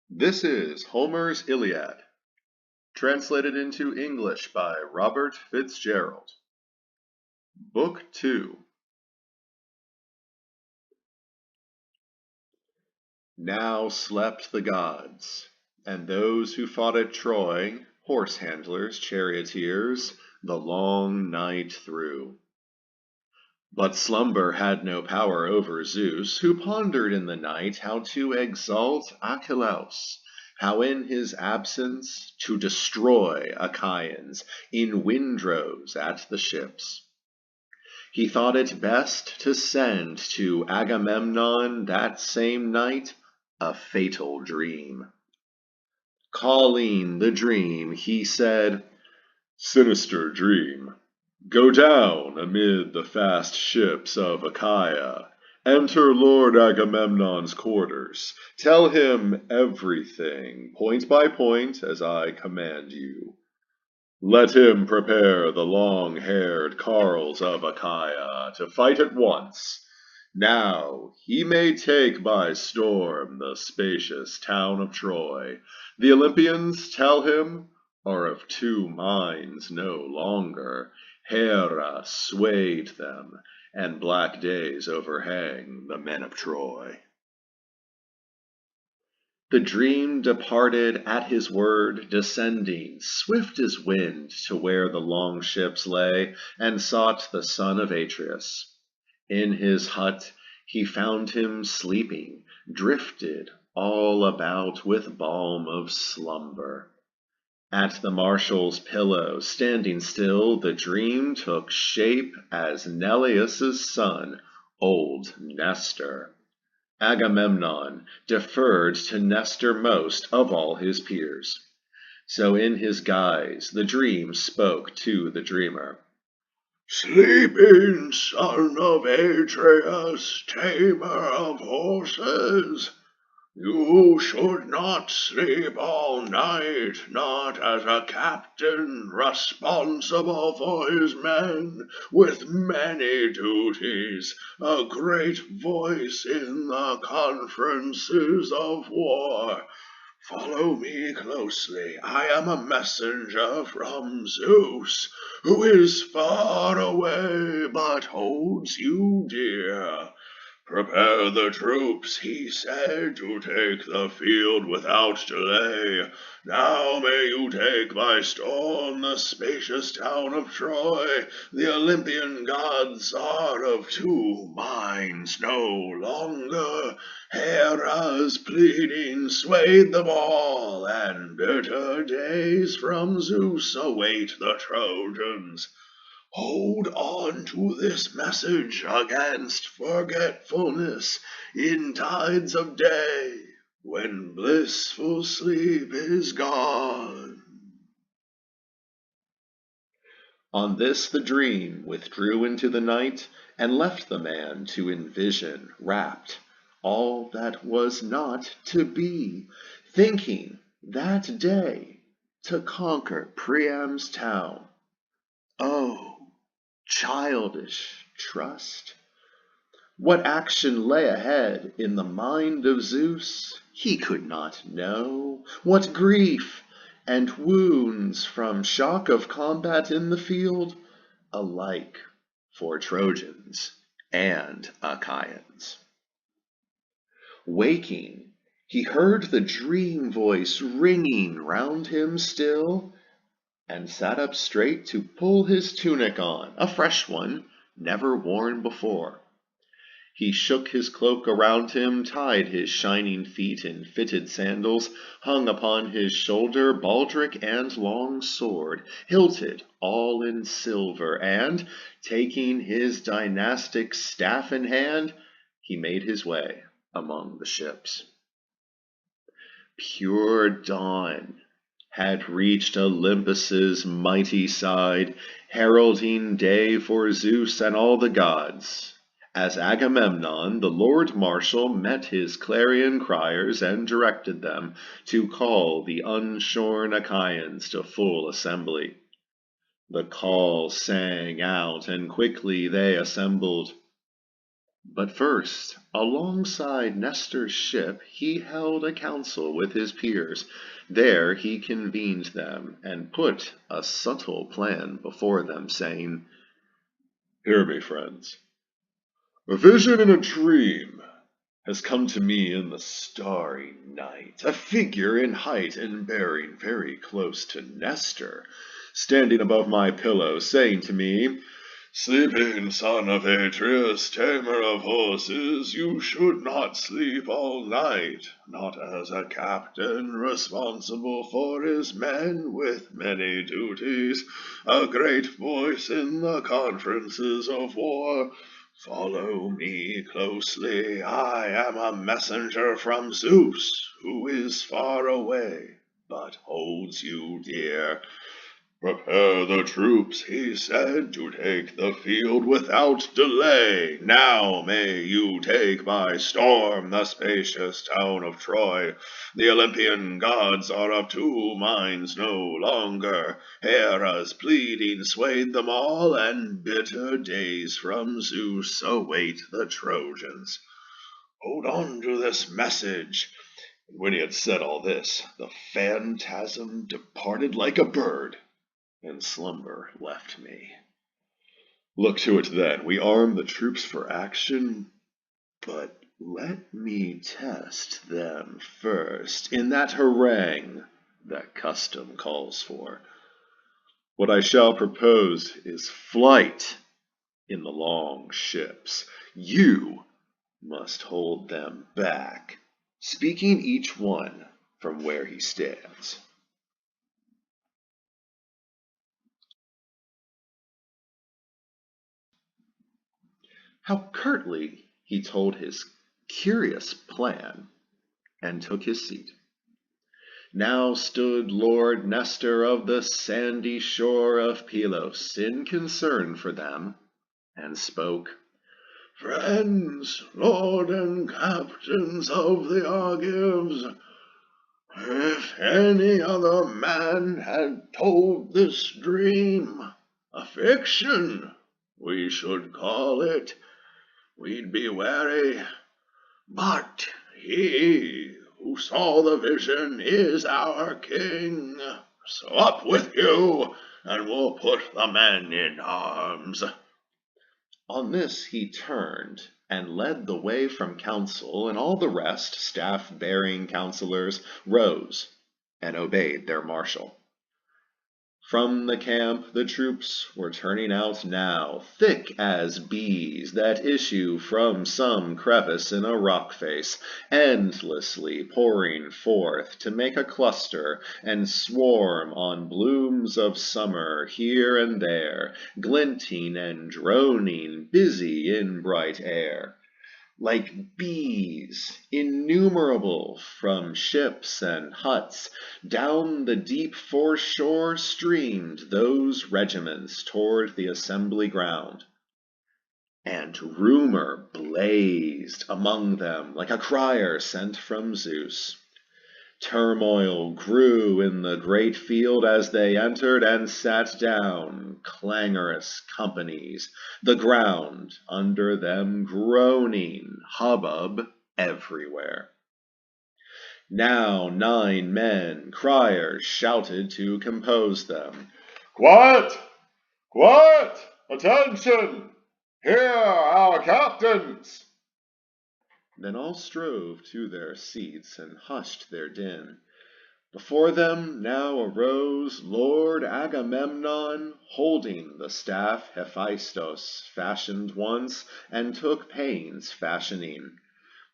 This is Homer's Iliad, translated into English by Robert Fitzgerald. Book 2. Now slept the gods, and those who fought at Troy, horse handlers, charioteers, the long night through. But slumber had no power over Zeus, who pondered in the night how to exalt Achilles, how in his absence to destroy Akhaians in windrows at the ships. He thought it best to send to Agamemnon that same night a fatal dream. Calling the dream, he said, "Sinister dream, go down amid the fast ships of Achaia. Enter Lord Agamemnon's quarters. Tell him everything, point by point, as I command you. Let him prepare the long-haired carles of Achaia to fight at once. Now he may take by storm the spacious town of Troy. The Olympians, tell him, are of two minds no longer. Hera swayed them, and black days overhang the men of Troy." The dream departed at his word, descending swift as wind to where the long ships lay, and sought the son of Atreus. In his hut he found him sleeping, drifted all about with balm of slumber. At the marshal's pillow, standing still, the dream took shape as Neleus's son, old Nestor. Agamemnon deferred to Nestor most of all his peers. So in his guise the dream spoke to the dreamer. "Sleeping son of Atreus, tamer of horses, you should not sleep all night, not as a captain responsible for his men, with many duties, a great voice in the conferences of war. Follow me closely. I am a messenger from Zeus, who is far away but holds you dear. Prepare the troops, he said, to take the field without delay. Now may you take by storm the spacious town of Troy. The Olympian gods are of two minds no longer. Hera's pleading swayed them all, and bitter days from Zeus await the Trojans. Hold on to this message against forgetfulness in tides of day, when blissful sleep is gone." On this the dream withdrew into the night, and left the man to envision, rapt, all that was not to be, thinking that day to conquer Priam's town. Oh, childish trust! What action lay ahead in the mind of Zeus he could not know. What grief and wounds from shock of combat in the field, alike for Trojans and Achaeans. Waking, he heard the dream voice ringing round him still, and sat up straight to pull his tunic on, a fresh one, never worn before. He shook his cloak around him, tied his shining feet in fitted sandals, hung upon his shoulder baldric and long sword, hilted all in silver, and, taking his dynastic staff in hand, he made his way among the ships. Pure dawn had reached Olympus's mighty side, heralding day for Zeus and all the gods, as Agamemnon, the lord marshal, met his clarion criers and directed them to call the unshorn Achaeans to full assembly. The call sang out, and quickly they assembled. But first, alongside Nestor's ship, he held a council with his peers. There he convened them, and put a subtle plan before them, saying, Hear me, friends. A vision in a dream has come to me in the starry night, a figure in height and bearing very close to Nestor, standing above my pillow, saying to me, Sleeping son of Atreus, tamer of horses, you should not sleep all night, not as a captain responsible for his men with many duties, a great voice in the conferences of war. Follow me closely. I am a messenger from Zeus, who is far away, but holds you dear. Prepare the troops, he said, to take the field without delay. Now may you take by storm the spacious town of Troy. The Olympian gods are of two minds no longer. Hera's pleading swayed them all, and bitter days from Zeus await the Trojans. Hold on to this message. And when he had said all this, the phantasm departed like a bird, and slumber left me. Look to it then, we arm the troops for action, but let me test them first in that harangue that custom calls for. What I shall propose is flight in the long ships. You must hold them back, speaking each one from where he stands. How curtly he told his curious plan, and took his seat. Now stood Lord Nestor of the sandy shore of Pylos, in concern for them, and spoke. Friends, lord and captains of the Argives, if any other man had told this dream, a fiction we should call it, we'd be wary. But he who saw the vision is our king. So up with you, and we'll put the men in arms. On this he turned, and led the way from council, and all the rest, staff-bearing councillors, rose, and obeyed their marshal. From the camp the troops were turning out now, thick as bees that issue from some crevice in a rock face, endlessly pouring forth to make a cluster and swarm on blooms of summer here and there, glinting and droning, busy in bright air. Like bees, innumerable, from ships and huts, down the deep foreshore streamed those regiments toward the assembly ground. And rumor blazed among them like a crier sent from Zeus. Turmoil grew in the great field as they entered and sat down, clangorous companies, the ground under them groaning, hubbub everywhere. Now 9 men, criers, shouted to compose them. Quiet! Quiet! Attention! Hear our captains! Then all strove to their seats and hushed their din. Before them now arose Lord Agamemnon, holding the staff Hephaestus fashioned once, and took pains fashioning.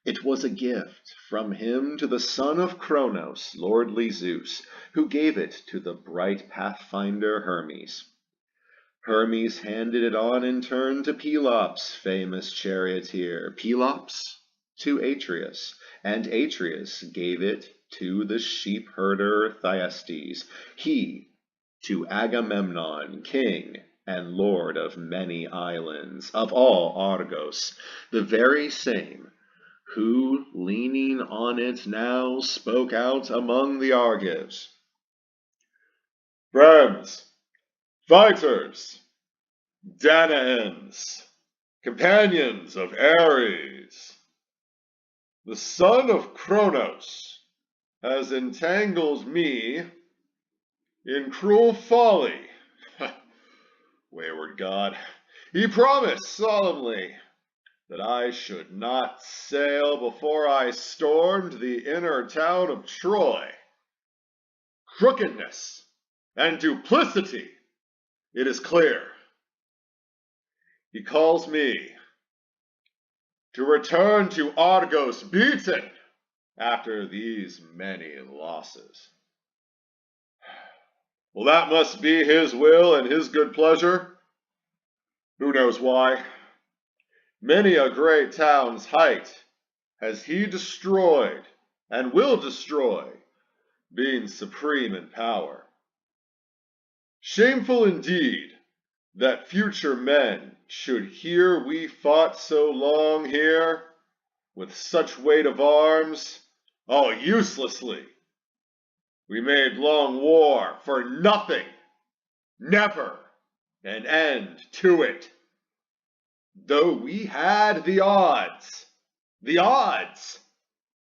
It was a gift from him to the son of Cronos, lordly Zeus, who gave it to the bright pathfinder Hermes. Hermes handed it on in turn to Pelops, famous charioteer, Pelops to Atreus, and Atreus gave it to the sheep-herder Thyestes, he to Agamemnon, king and lord of many islands, of all Argos, the very same who, leaning on it now, spoke out among the Argives. Friends, fighters, Danaans, companions of Ares, the son of Kronos has entangled me in cruel folly. Wayward god, he promised solemnly that I should not sail before I stormed the inner town of Troy. Crookedness and duplicity, it is clear. He calls me to return to Argos beaten after these many losses. Well, that must be his will and his good pleasure. Who knows why? Many a great town's height has he destroyed and will destroy, being supreme in power. Shameful indeed that future men should hear we fought so long here, with such weight of arms, all uselessly. We made long war for nothing, never an end to it. Though we had the odds,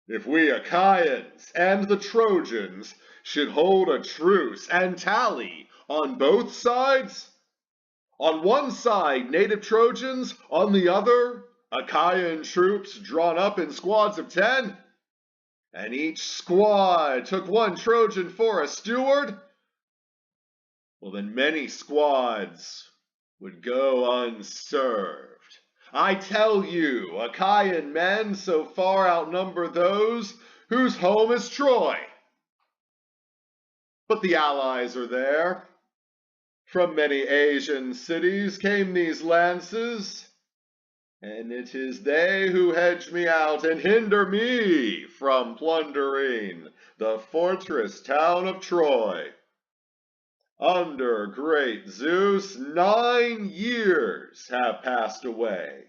if we Akhaians and the Trojans should hold a truce and tally on both sides. On one side, native Trojans, on the other, Akhaian troops drawn up in squads of 10, and each squad took one Trojan for a steward, well, then many squads would go unserved. I tell you, Akhaian men so far outnumber those whose home is Troy. But the allies are there. From many Asian cities came these lances, and it is they who hedge me out and hinder me from plundering the fortress town of Troy. Under great Zeus, 9 years have passed away,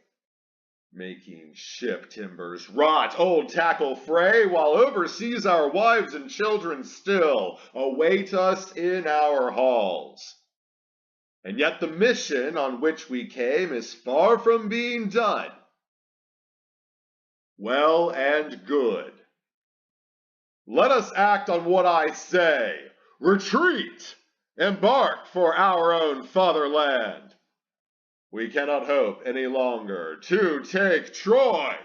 making ship timbers rot, old tackle fray, while overseas our wives and children still await us in our halls. And yet the mission on which we came is far from being done. Well and good. Let us act on what I say. Retreat! Embark for our own fatherland. We cannot hope any longer to take Troy.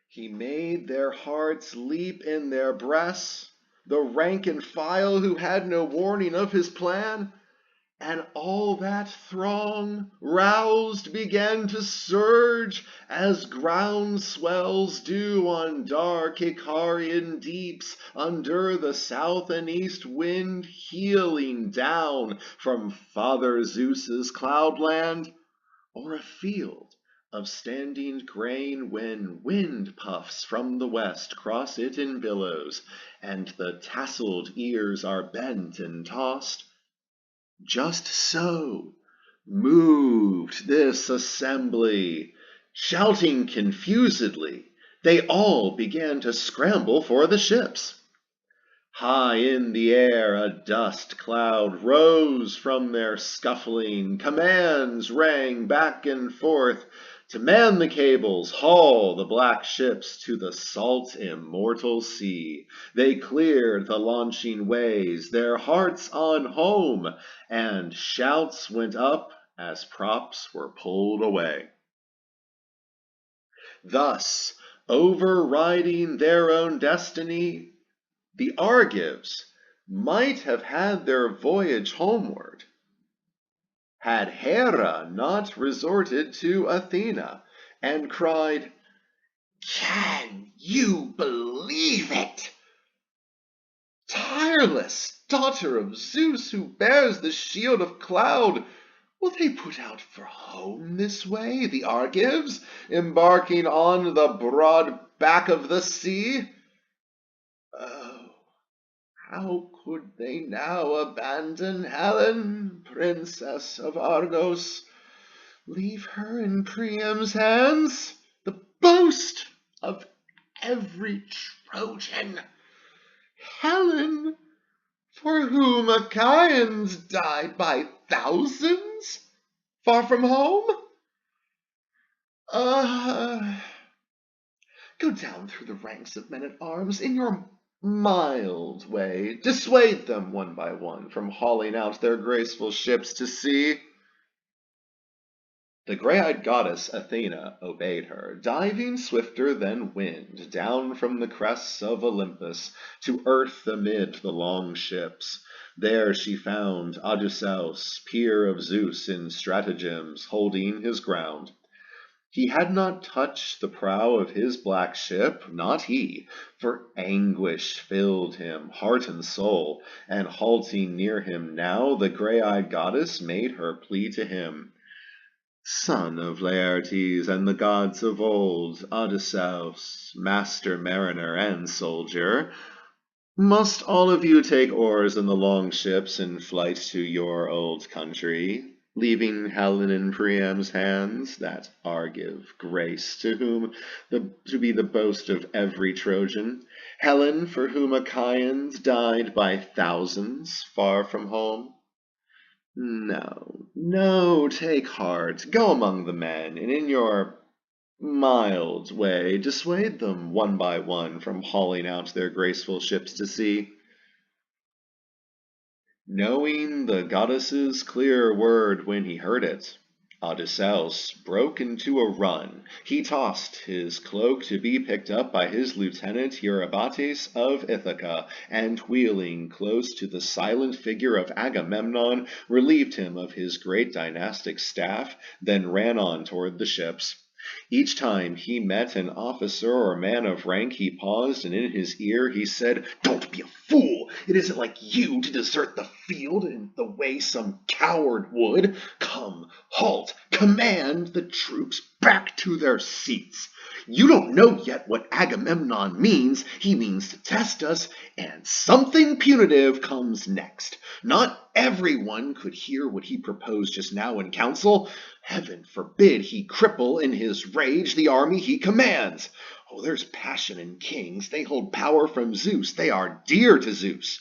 He made their hearts leap in their breasts, the rank and file who had no warning of his plan, and all that throng, roused, began to surge as ground swells do on dark Icarian deeps under the south and east wind heeling down from Father Zeus's cloudland, or a field of standing grain when wind puffs from the west cross it in billows, and the tasseled ears are bent and tossed. Just so moved this assembly, shouting confusedly, they all began to scramble for the ships. High in the air a dust cloud rose from their scuffling, commands rang back and forth to man the cables, haul the black ships to the salt immortal sea. They cleared the launching ways, their hearts on home, and shouts went up as props were pulled away. Thus, overriding their own destiny, the Argives might have had their voyage homeward, had Hera not resorted to Athena and cried, "Can you believe it? Tireless daughter of Zeus who bears the shield of cloud, will they put out for home this way, the Argives, embarking on the broad back of the sea? Oh, How could they now abandon Helen, princess of Argos? Leave her in Priam's hands, the boast of every Trojan. Helen, for whom Akhaians died by thousands, far from home? Go down through the ranks of men-at-arms in your mild way. Dissuade them one by one from hauling out their graceful ships to sea. The grey-eyed goddess Athena obeyed her, diving swifter than wind down from the crests of Olympus to earth amid the long ships. There she found Odysseus, peer of Zeus in stratagems, holding his ground. He had not touched the prow of his black ship, not he, for anguish filled him, heart and soul, and halting near him now, the grey-eyed goddess made her plea to him. Son of Laertes and the gods of old, Odysseus, master mariner and soldier, must all of you take oars in the long ships in flight to your old country, leaving Helen in Priam's hands, that Argive grace to be the boast of every Trojan, Helen for whom Achaeans died by thousands far from home? No, no, take heart, go among the men, and in your mild way dissuade them one by one from hauling out their graceful ships to sea. Knowing the goddess's clear word when he heard it, Odysseus broke into a run. He tossed his cloak to be picked up by his lieutenant Eurybates of Ithaca, and wheeling close to the silent figure of Agamemnon, relieved him of his great dynastic staff, then ran on toward the ships. Each time he met an officer or man of rank, he paused, and in his ear he said, "Don't be a fool! It isn't like you to desert the field in the way some coward would. Come, halt, command the troops back to their seats. You don't know yet what Agamemnon means. He means to test us, and something punitive comes next. Not everyone could hear what he proposed just now in council. Heaven forbid he cripple in his rage the army he commands. Oh, there's passion in kings. They hold power from Zeus. They are dear to Zeus."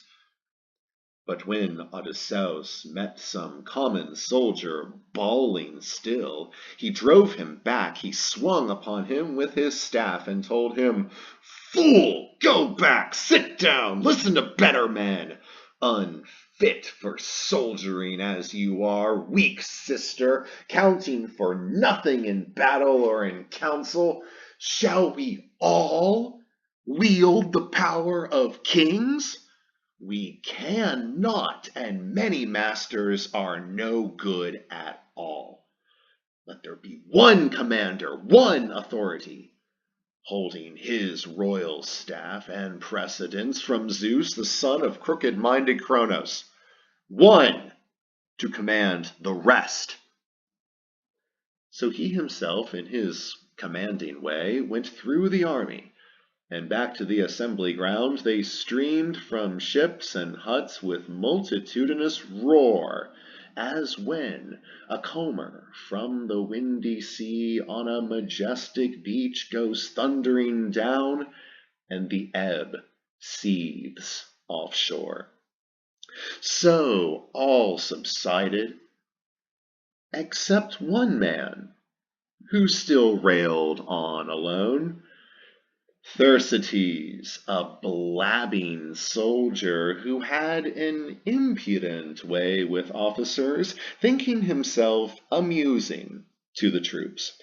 But when Odysseus met some common soldier bawling still, he drove him back. He swung upon him with his staff and told him, "Fool, go back, sit down, listen to better men. Unfit for soldiering as you are, weak sister, counting for nothing in battle or in council. Shall we all wield the power of kings? We cannot, and many masters are no good at all. Let there be one commander, one authority, holding his royal staff and precedence from Zeus, the son of crooked-minded Kronos. One to command the rest." So he himself, in his commanding way, went through the army, and back to the assembly ground they streamed from ships and huts with multitudinous roar, as when a comber from the windy sea on a majestic beach goes thundering down, and the ebb seethes offshore. So all subsided, except one man, who still railed on alone. Thersites, a blabbing soldier who had an impudent way with officers, thinking himself amusing to the troops.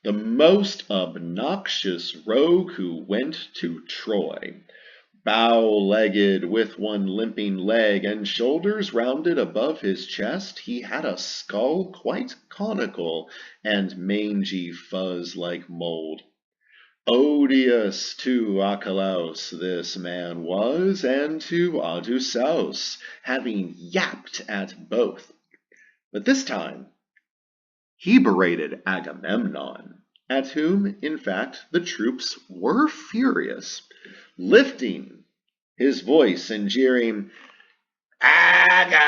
The most obnoxious rogue who went to Troy. Bow-legged, with one limping leg and shoulders rounded above his chest, he had a skull quite conical and mangy fuzz like mold. Odious to Archelaus this man was, and to Odysseus, having yapped at both. But this time he berated Agamemnon, at whom, in fact, the troops were furious, lifting his voice in jeering, Agamemnon,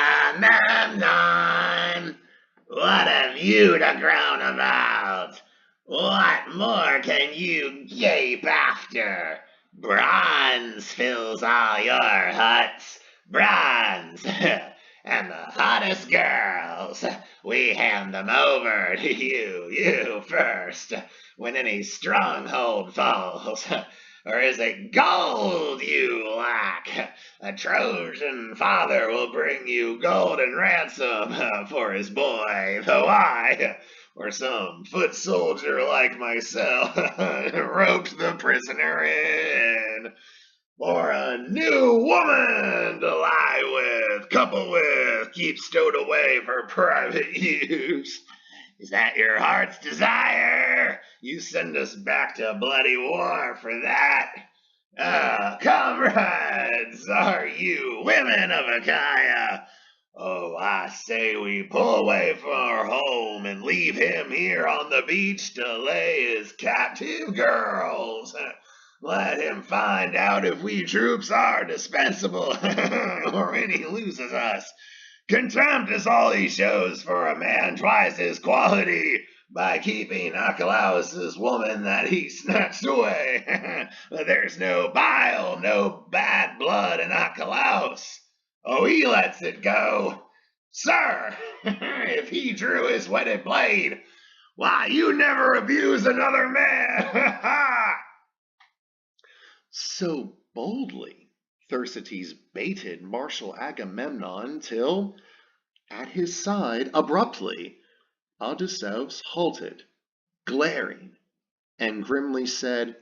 what have you to groan about? What more can you gape after? Bronze fills all your huts, bronze, and the hottest girls, we hand them over to you first, when any stronghold falls. Or is it gold you lack? A Trojan father will bring you golden ransom for his boy, though I, or some foot soldier like myself, roped the prisoner in for a new woman to lie with, couple with, keep stowed away for private use. Is that your heart's desire? You send us back to bloody war for that? Comrades, are you women of Achaia? Oh, I say we pull away from our home and leave him here on the beach to lay his captive girls. Let him find out if we troops are dispensable, or when he loses us. Contempt is all he shows for a man twice his quality by keeping Archelaus's woman that he snatched away. There's no bile, no bad blood in Archelaus. Oh, he lets it go. Sir, if he drew his whetted blade, why, you never abuse another man. So boldly Thersites baited martial Agamemnon till, at his side, abruptly, Odysseus halted, glaring, and grimly said,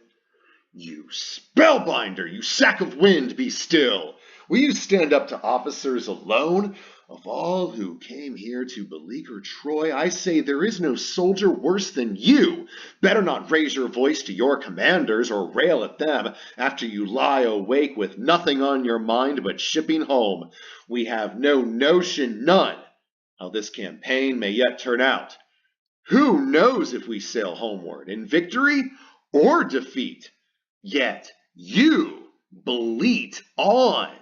"You spellbinder, you sack of wind, be still! Will you stand up to officers alone? Of all who came here to beleaguer Troy, I say there is no soldier worse than you. Better not raise your voice to your commanders or rail at them after you lie awake with nothing on your mind but shipping home. We have no notion, none, how this campaign may yet turn out. Who knows if we sail homeward in victory or defeat? Yet you bleat on,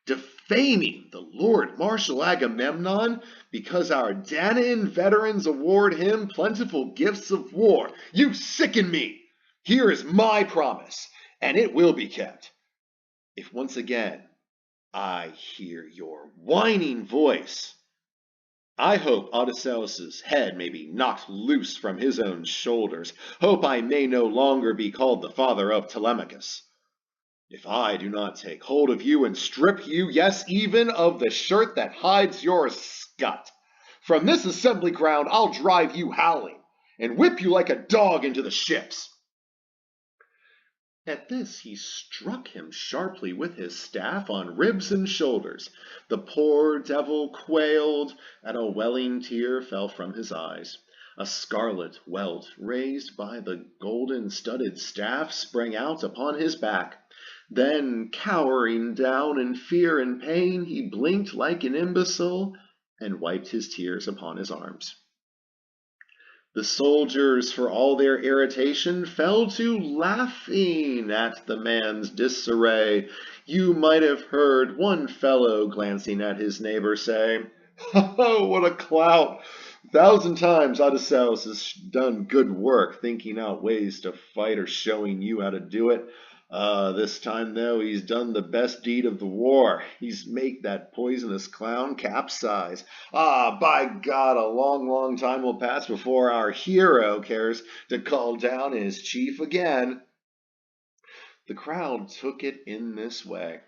defaming the Lord Marshal Agamemnon because our Danaan veterans award him plentiful gifts of war. You sicken me. Here is my promise, and it will be kept. If once again I hear your whining voice, I hope Odysseus' head may be knocked loose from his own shoulders. Hope I may no longer be called the father of Telemachus. If I do not take hold of you and strip you, yes, even of the shirt that hides your scut, from this assembly ground I'll drive you howling, and whip you like a dog into the ships." At this he struck him sharply with his staff on ribs and shoulders. The poor devil quailed, and a welling tear fell from his eyes. A scarlet welt raised by the golden-studded staff sprang out upon his back. Then, cowering down in fear and pain, he blinked like an imbecile and wiped his tears upon his arms. The soldiers, for all their irritation, fell to laughing at the man's disarray. You might have heard one fellow glancing at his neighbor say, "Oh, what a clout! 1,000 times Odysseus has done good work thinking out ways to fight or showing you how to do it. This time, though, he's done the best deed of the war. He's made that poisonous clown capsize. By God, a long, long time will pass before our hero cares to call down his chief again." The crowd took it in this way.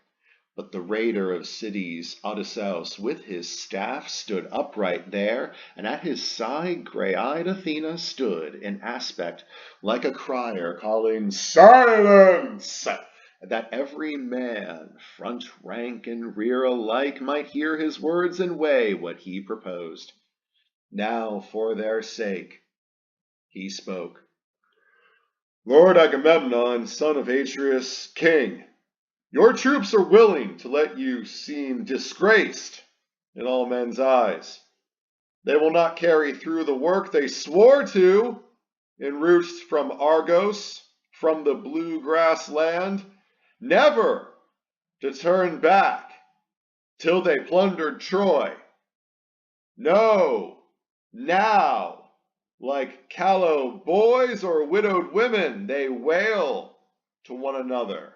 But the raider of cities, Odysseus, with his staff, stood upright there, and at his side grey-eyed Athena stood in aspect like a crier calling "Silence!" that every man, front rank and rear alike, might hear his words and weigh what he proposed. Now, for their sake, he spoke. "Lord Agamemnon, son of Atreus, king, your troops are willing to let you seem disgraced in all men's eyes. They will not carry through the work they swore to en route from Argos, from the blue grass land. Never to turn back till they plundered Troy. No, now, like callow boys or widowed women, they wail to one another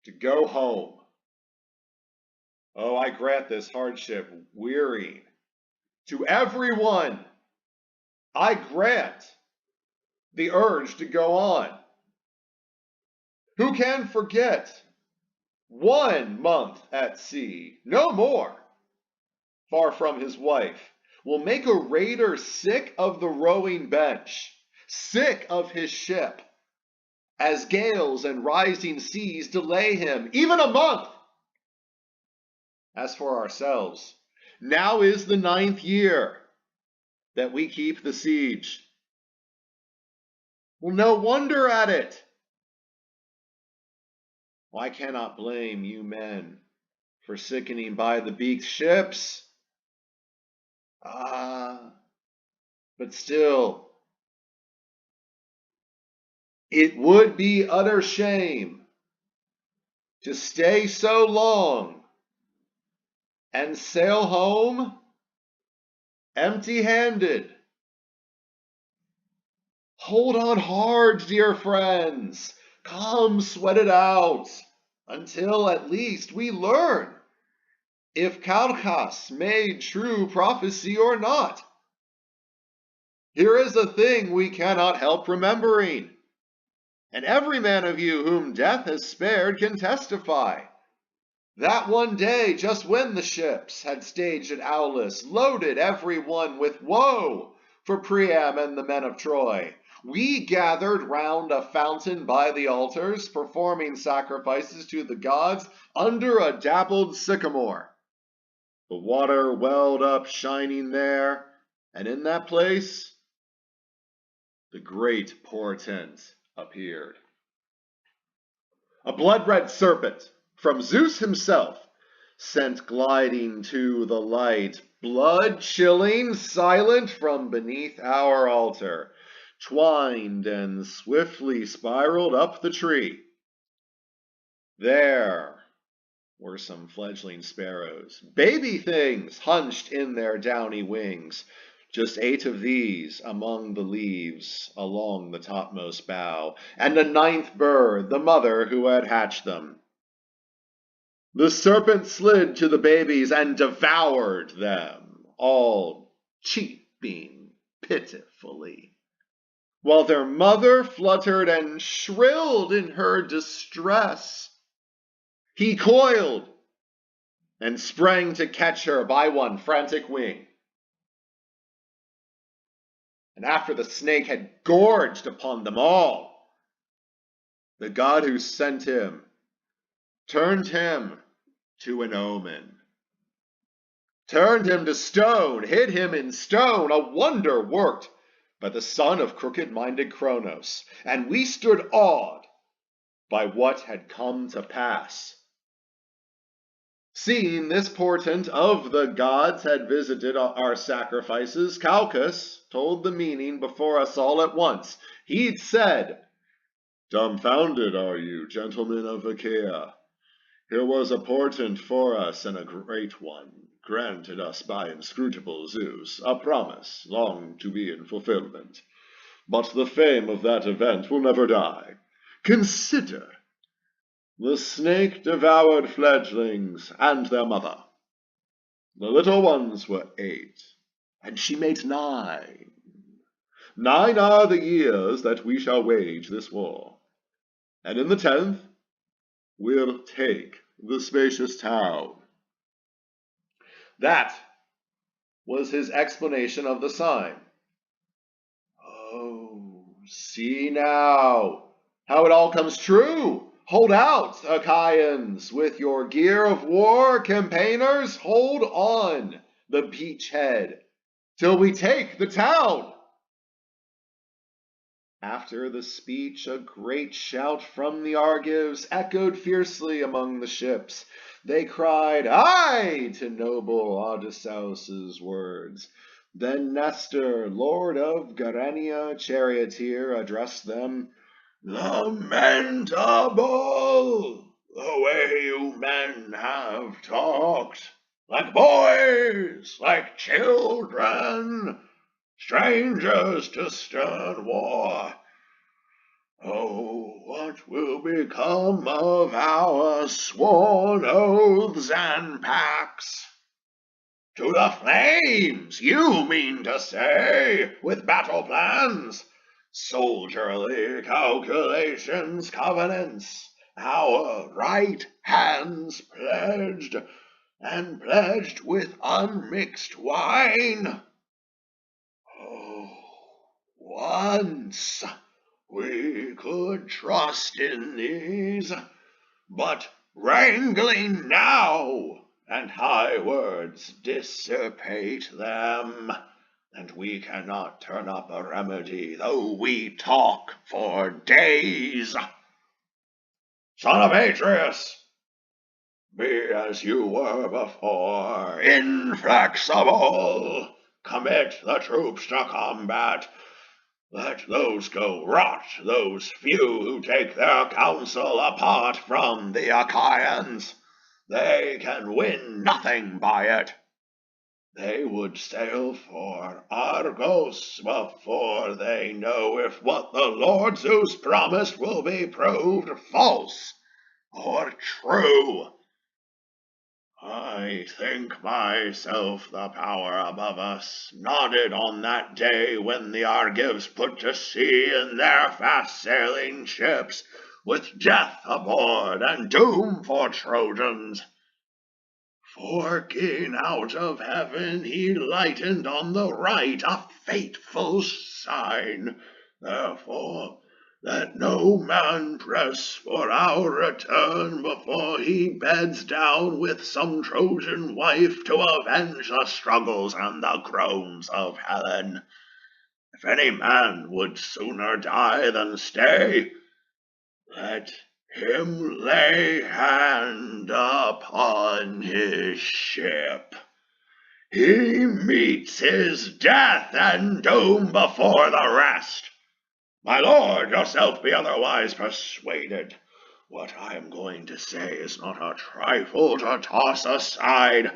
to go home. Oh, I grant this hardship wearying to everyone. I grant the urge to go on. Who can forget 1 month at sea, no more, far from his wife, will make a raider sick of the rowing bench, sick of his ship, as gales and rising seas delay him even a month. As for ourselves, now is the 9th year that we keep the siege. Well, no wonder at it. Well, I cannot blame you men for sickening by the beaked ships. But still, it would be utter shame to stay so long and sail home empty-handed. Hold on hard, dear friends. Come, sweat it out until at least we learn if Calchas made true prophecy or not. Here is a thing we cannot help remembering, and every man of you whom death has spared can testify. That one day, just when the ships had staged at Aulis, loaded every one with woe for Priam and the men of Troy, we gathered round a fountain by the altars, performing sacrifices to the gods under a dappled sycamore. The water welled up shining there, and in that place the great portent appeared. A blood-red serpent from Zeus himself, sent gliding to the light, blood-chilling, silent from beneath our altar, twined and swiftly spiraled up the tree. There were some fledgling sparrows, baby things hunched in their downy wings, just 8 of these among the leaves along the topmost bough, and a 9th bird, the mother who had hatched them. The serpent slid to the babies and devoured them, all cheeping pitifully, while their mother fluttered and shrilled in her distress. He coiled and sprang to catch her by one frantic wing. And after the snake had gorged upon them all, the god who sent him turned him to an omen, turned him to stone, hid him in stone, a wonder worked by the son of crooked-minded Kronos, and we stood awed by what had come to pass. Seeing this portent of the gods had visited our sacrifices, Calchas told the meaning before us all at once. He'd said, "Dumbfounded are you, gentlemen of Achaia? Here was a portent for us, and a great one, granted us by inscrutable Zeus, a promise long to be in fulfillment. But the fame of that event will never die. Consider! The snake devoured fledglings and their mother. The little ones were 8, and she made 9. 9 are the years that we shall wage this war, and in the 10th we'll take the spacious town." That was his explanation of the sign. Oh, see now how it all comes true. Hold out, Akhaians, with your gear of war, campaigners, hold on, the beachhead, till we take the town. After the speech, a great shout from the Argives echoed fiercely among the ships. They cried, "Aye!" to noble Odysseus' words. Then Nestor, lord of Gerenia, charioteer, addressed them. "Lamentable The way you men have talked, like boys, like children, strangers to stern war. Oh, what will become of our sworn oaths and pacts? To the flames, you mean to say, with battle plans, soldierly calculations, covenants, our right hands pledged, and pledged with unmixed wine? Oh, once we could trust in these, but wrangling now and high words dissipate them, and we cannot turn up a remedy, though we talk for days. Son of Atreus, be as you were before, inflexible. Commit the troops to combat. Let those go rot, those few who take their counsel apart from the Akhaians. They can win nothing by it. They would sail for Argos before they know if what the Lord Zeus promised will be proved false or true. I think myself the power above us nodded on that day when the Argives put to sea in their fast-sailing ships, with death aboard and doom for Trojans. Forking out of heaven, he lightened on the right, a fateful sign. Therefore, let no man press for our return before he beds down with some Trojan wife to avenge the struggles and the groans of Helen. If any man would sooner die than stay, let him lay hand upon his ship. He meets his death and doom before the rest. My lord, yourself be otherwise persuaded. What I am going to say is not a trifle to toss aside.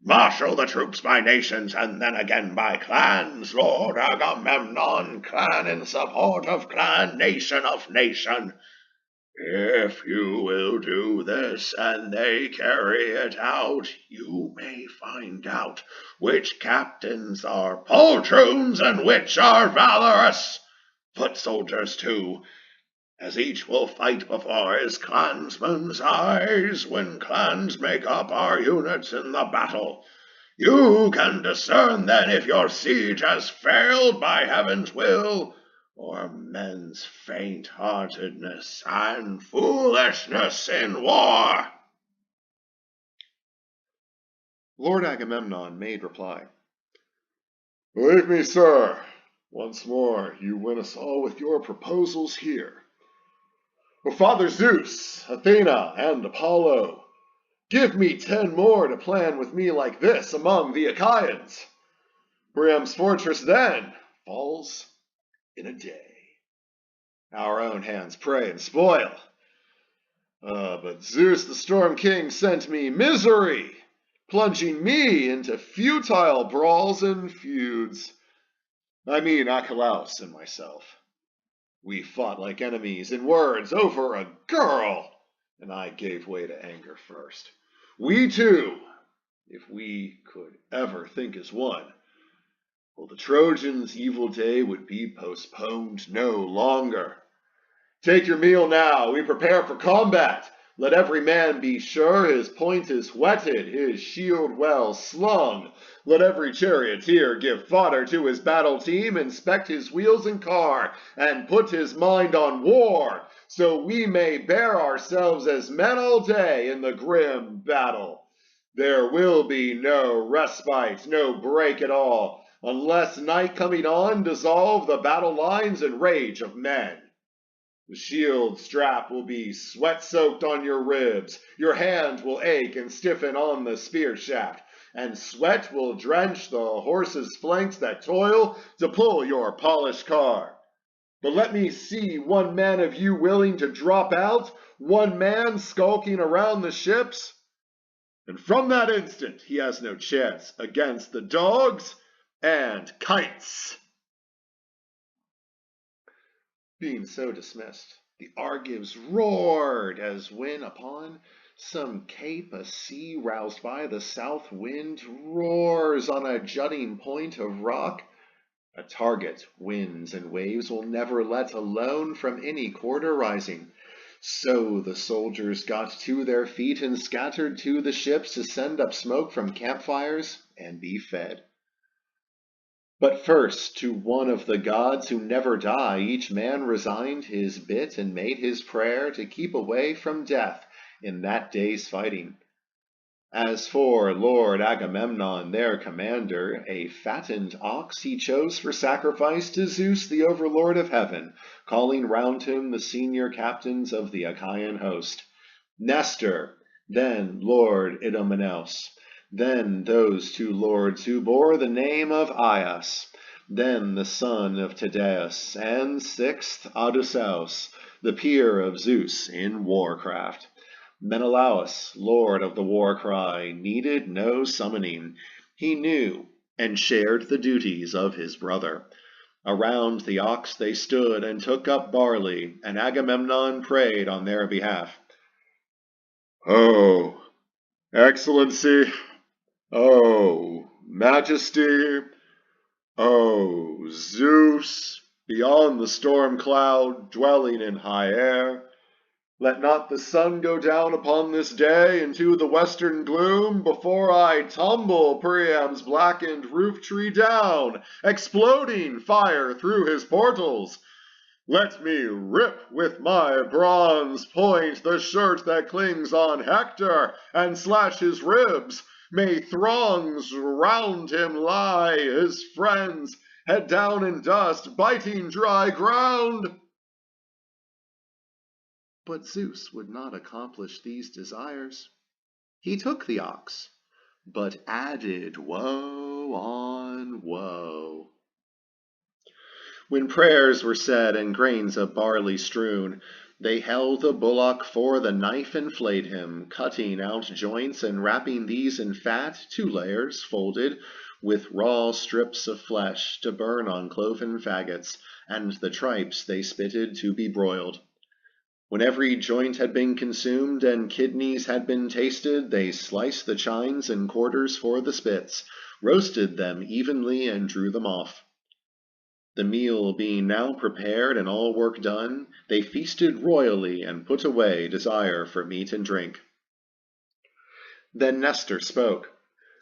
Marshal the troops by nations, and then again by clans. Lord Agamemnon, clan in support of clan, nation of nation. If you will do this, and they carry it out, you may find out which captains are poltroons and which are valorous. Foot soldiers, too, as each will fight before his clansmen's eyes when clans make up our units in the battle. You can discern then if your siege has failed by heaven's will, or men's faint-heartedness and foolishness in war. Lord Agamemnon made reply. Believe me, sir, once more you win us all with your proposals here. O Father Zeus, Athena, and Apollo, give me 10 more to plan with me like this among the Akhaians. Priam's fortress then falls in a day. Our own hands prey and spoil. But Zeus the Storm King sent me misery, plunging me into futile brawls and feuds. I mean Archelaus and myself. We fought like enemies in words over a girl, and I gave way to anger first. We two, if we could ever think as one, well, the Trojans' evil day would be postponed no longer. Take your meal now, we prepare for combat. Let every man be sure his point is whetted, his shield well slung. Let every charioteer give fodder to his battle team, inspect his wheels and car, and put his mind on war, so we may bear ourselves as men all day in the grim battle. There will be no respite, no break at all, unless night coming on dissolve the battle lines and rage of men. The shield strap will be sweat-soaked on your ribs, your hand will ache and stiffen on the spear shaft, and sweat will drench the horses' flanks that toil to pull your polished car. But let me see one man of you willing to drop out, one man skulking around the ships. And from that instant he has no chance against the dogs and kites. Being so dismissed, the Argives roared as when upon some cape a sea roused by the south wind roars on a jutting point of rock. A target winds and waves will never let alone from any quarter rising. So the soldiers got to their feet and scattered to the ships to send up smoke from campfires and be fed. But first, to one of the gods who never die, each man resigned his bit and made his prayer to keep away from death in that day's fighting. As for Lord Agamemnon, their commander, a fattened ox he chose for sacrifice to Zeus, the overlord of heaven, calling round him the senior captains of the Akhaian host. Nestor, then Lord Idomeneus, then those two lords who bore the name of Aias, then the son of Tydeus, and sixth Odysseus, the peer of Zeus in warcraft. Menelaus, lord of the war cry, needed no summoning. He knew and shared the duties of his brother. Around the ox they stood and took up barley, and Agamemnon prayed on their behalf. Oh, Excellency, oh, Majesty, oh, Zeus, beyond the storm cloud, dwelling in high air, let not the sun go down upon this day into the western gloom before I tumble Priam's blackened roof tree down, exploding fire through his portals. Let me rip with my bronze point the shirt that clings on Hektor, and slash his ribs. May throngs round him lie, his friends, head down in dust, biting dry ground. But Zeus would not accomplish these desires. He took the ox, but added woe on woe. When prayers were said and grains of barley strewn, they held the bullock for the knife and flayed him, cutting out joints and wrapping these in fat, 2 layers, folded, with raw strips of flesh to burn on cloven faggots, and the tripes they spitted to be broiled. When every joint had been consumed and kidneys had been tasted, they sliced the chines and quarters for the spits, roasted them evenly, and drew them off. The meal being now prepared and all work done, they feasted royally and put away desire for meat and drink. Then Nestor spoke.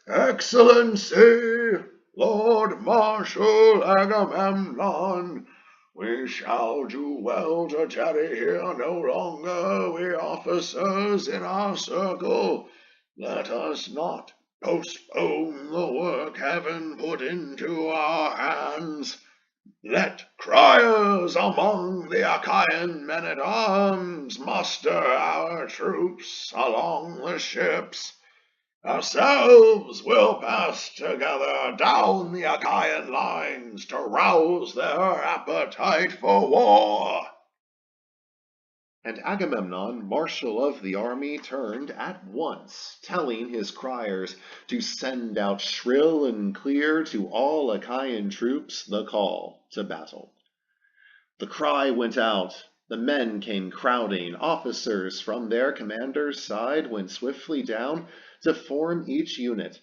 Excellency, Lord Marshal Agamemnon, we shall do well to tarry here no longer, we officers in our circle. Let us not postpone the work heaven put into our hands. Let criers among the Akhaian men-at-arms muster our troops along the ships. Ourselves will pass together down the Akhaian lines to rouse their appetite for war. And Agamemnon, marshal of the army, turned at once, telling his criers to send out shrill and clear to all Akhaian troops the call to battle. The cry went out, the men came crowding, officers from their commander's side went swiftly down to form each unit,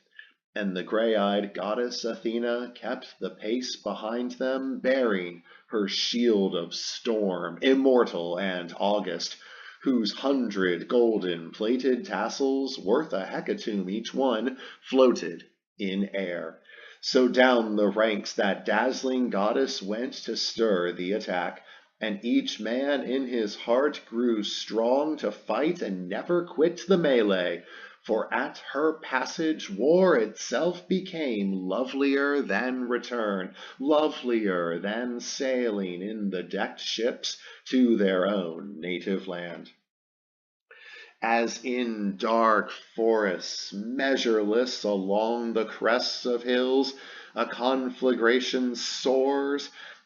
and the gray-eyed goddess Athena kept the pace behind them, bearing her shield of storm, immortal and august, whose 100 golden-plated tassels, worth a hecatomb each one, floated in air. So down the ranks that dazzling goddess went to stir the attack, and each man in his heart grew strong to fight and never quit the melee, for at her passage war itself became lovelier than return, lovelier than sailing in the decked ships to their own native land. As in dark forests, measureless along the crests of hills, a conflagration soars,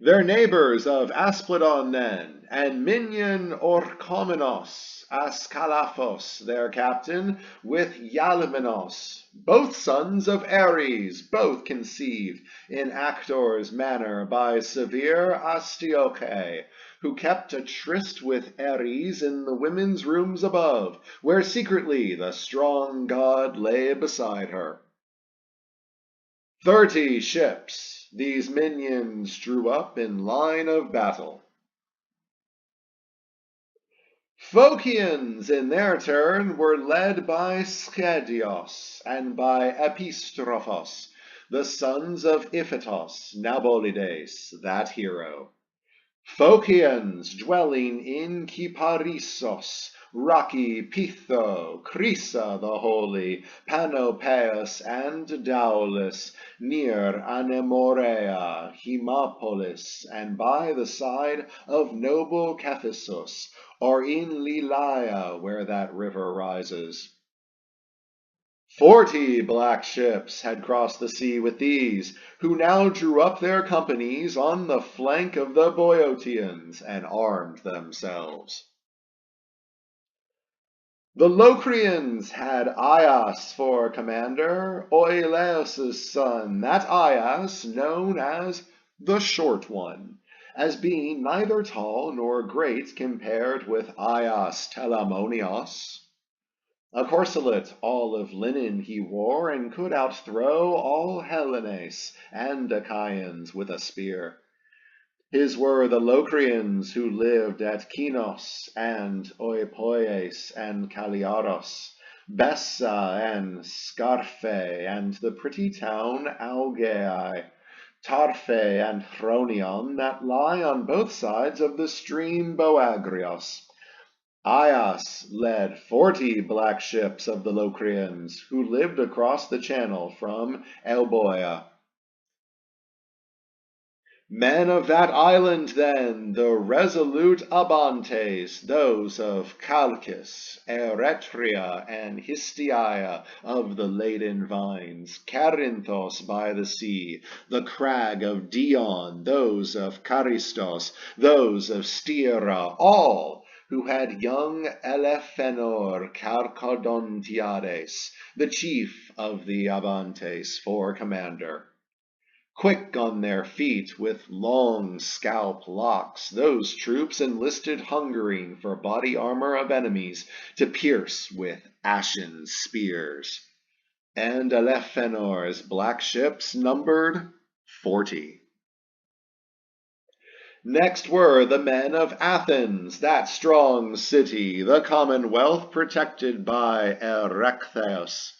Their neighbors of Asplodon then, and minion Orchomenos, Ascalaphos their captain, with Ialmenos, both sons of Ares, both conceived in Actor's manner by severe Astioche, who kept a tryst with Ares in the women's rooms above, where secretly the strong god lay beside her. 30 ships these minions drew up in line of battle. Phocians, in their turn, were led by Schedios and by Epistrophos, the sons of Iphitos, Nabolides, that hero. Phocians dwelling in Kyparissos, rocky Pytho, Crisa the holy, Panopeus and Daulis, near Anemorea, Himapolis, and by the side of noble Cephissus, or in Lilaia, where that river rises. 40 black ships had crossed the sea with these, who now drew up their companies on the flank of the Boeotians and armed themselves. The Locrians had Aias for commander, Oileus' son, that Aias known as the Short One, as being neither tall nor great compared with Aias Telamonios. A corselet all of linen he wore, and could outthrow all Hellenes and Akhaians with a spear. His were the Locrians who lived at Kinos and Oipoies and Kaliaros, Bessa and Scarfe, and the pretty town Algae, Tarfe and Chronion, that lie on both sides of the stream Boagrios. Aias led 40 black ships of the Locrians, who lived across the channel from Euboea. Men of that island, then, the resolute Abantes, those of Chalcis, Eretria, and Histiaia, of the laden vines, Carinthos by the sea, the crag of Dion, those of Charistos, those of Styra, all who had young Elephenor Carcodontiades, the chief of the Abantes, for commander. Quick on their feet, with long scalp locks, those troops enlisted hungering for body armor of enemies to pierce with ashen spears. And Elephenor's black ships numbered 40. Next were the men of Athens, that strong city, the commonwealth protected by Erechtheus.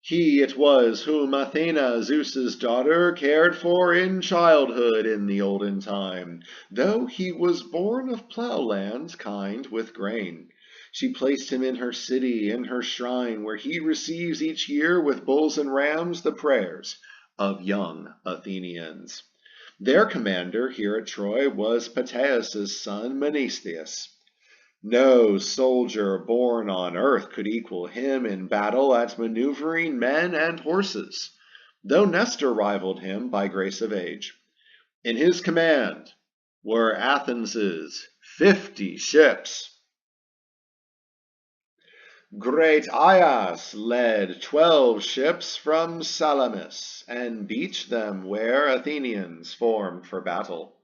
He it was whom Athena, Zeus's daughter, cared for in childhood in the olden time, though he was born of ploughlands kind with grain. She placed him in her city, in her shrine, where he receives each year with bulls and rams the prayers of young Athenians. Their commander here at Troy was Pateus' son Menestheus. No soldier born on earth could equal him in battle at maneuvering men and horses, though Nestor rivaled him by grace of age. In his command were Athens' 50 ships. Great Aias led 12 ships from Salamis, and beached them where Athenians formed for battle.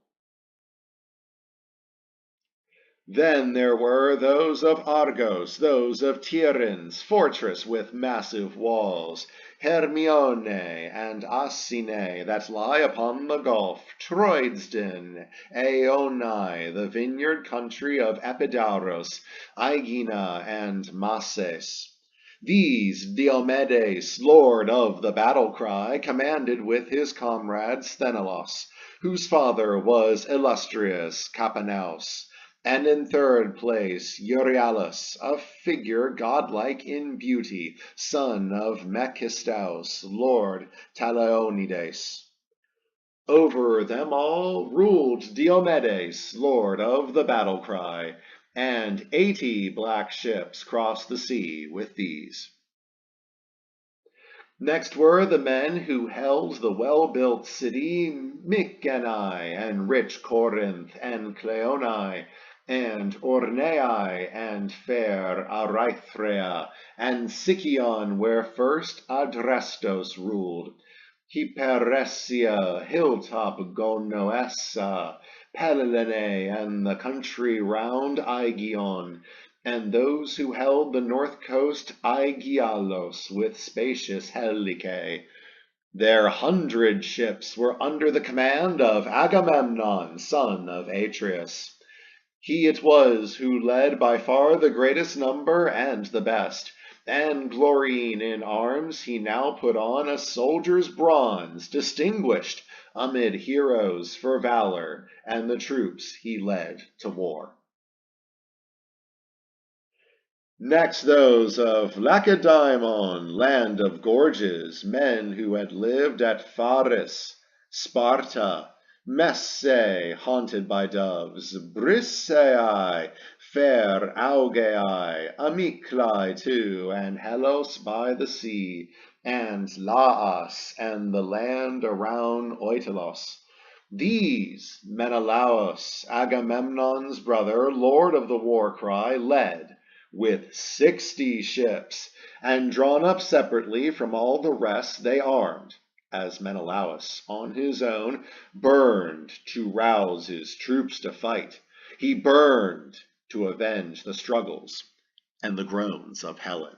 Then there were those of Argos, those of Tiryns, fortress with massive walls, Hermione and Asine, that lie upon the gulf, Troidsden, Aeonae, the vineyard country of Epidaurus, Aegina, and Masses. These Diomedes, lord of the battle cry, commanded with his comrade Sthenelus, whose father was illustrious Capaneus, and in third place Euryalus, a figure godlike in beauty, son of Mephistous, lord Talaonides. Over them all ruled Diomedes, lord of the battle cry, and 80 black ships crossed the sea with these. Next were the men who held the well-built city Mycenae, and rich Corinth, and Cleonae, and Orneae, and fair Erythrea, and Sicyon, where first Adrestos ruled, Hyperesia, hilltop Gonoessa, Pellene, and the country round Aigion, and those who held the north coast Aigialos with spacious Helice. Their 100 ships were under the command of Agamemnon, son of Atreus. He it was who led by far the greatest number and the best, and glorying in arms, he now put on a soldier's bronze, distinguished amid heroes for valor, and the troops he led to war. Next those of Lacedaemon, land of gorges, men who had lived at Pharis, Sparta, Messe, haunted by doves, Brissae, fair Augeae, Amyclae too, and Helos by the sea, and Laas, and the land around Oitylos. These Menelaus, Agamemnon's brother, lord of the war cry, led, with 60 ships, and drawn up separately from all the rest, they armed, as Menelaus, on his own, burned to rouse his troops to fight. He burned to avenge the struggles and the groans of Helen.